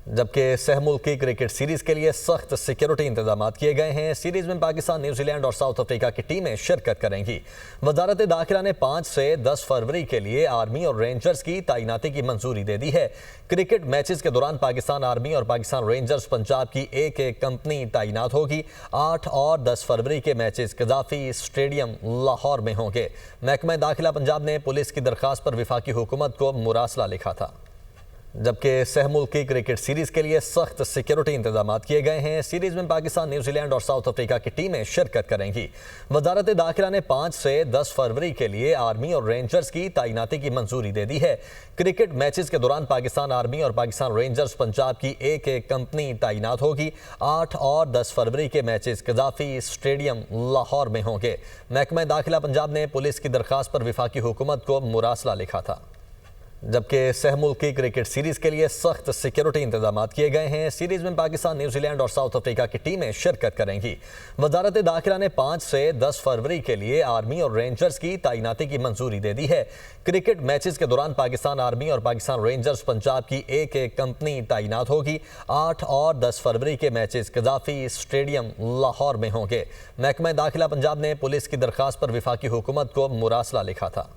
जबकि सहमुल्की cricket series के लिए सख्त सिक्योरिटी इंतजाम किए गए हैं। सीरीज में पाकिस्तान, न्यूजीलैंड और साउथ अफ्रीका की टीमें शिरकत करेंगी। वजारत दाखिला ने 5 से 10 फरवरी के लिए आर्मी और रेंजर्स की तैनाती की मंजूरी दे दी है। क्रिकेट मैचेस के दौरान पाकिस्तान आर्मी और पाकिस्तान रेंजर्स पंजाब की एक एक कंपनी तैनात होगी। 8 और 10 फरवरी के मैचेस कजाफी स्टेडियम लाहौर में होंगे। महकमा दाखिला पंजाब ने पुलिस की दरख्वास्त पर वफाकी हुकूमत को मुरासला लिखा था। जबकि सहमुल्की क्रिकेट सीरीज के लिए सख्त सिक्योरिटी इंतजाम किए गए हैं। सीरीज में पाकिस्तान, न्यूजीलैंड और साउथ अफ्रीका की टीमें शिरकत करेंगी। वजारत दाखिला ने 5 से 10 फरवरी के लिए आर्मी और रेंजर्स की तैनाती की मंजूरी दे दी है। क्रिकेट मैचेस के दौरान पाकिस्तान आर्मी और पाकिस्तान रेंजर्स पंजाब की एक एक कंपनी तैनात होगी। 8 और 10 फरवरी के मैचेस कजाफी स्टेडियम लाहौर में होंगे। महकमा दाखिला पंजाब ने पुलिस की दरख्वास्त पर वफाकी हुकूमत को मुरासला लिखा था। जबकि सहमुल्की क्रिकेट सीरीज के लिए सख्त सिक्योरिटी इंतजाम किए गए हैं। सीरीज में पाकिस्तान, न्यूजीलैंड और साउथ अफ्रीका की टीमें शिरकत करेंगी। वजारत दाखिला ने 5 से 10 फरवरी के लिए आर्मी और रेंजर्स की तैनाती की मंजूरी दे दी है। क्रिकेट मैचेस के दौरान पाकिस्तान आर्मी और पाकिस्तान रेंजर्स पंजाब की एक एक कंपनी तैनात होगी। 8 और 10 फरवरी के मैचेस कजाफी स्टेडियम लाहौर में होंगे। महकमा दाखिला पंजाब ने पुलिस की दरख्वास्त पर वफाकी हुकूमत को मुरासला लिखा था।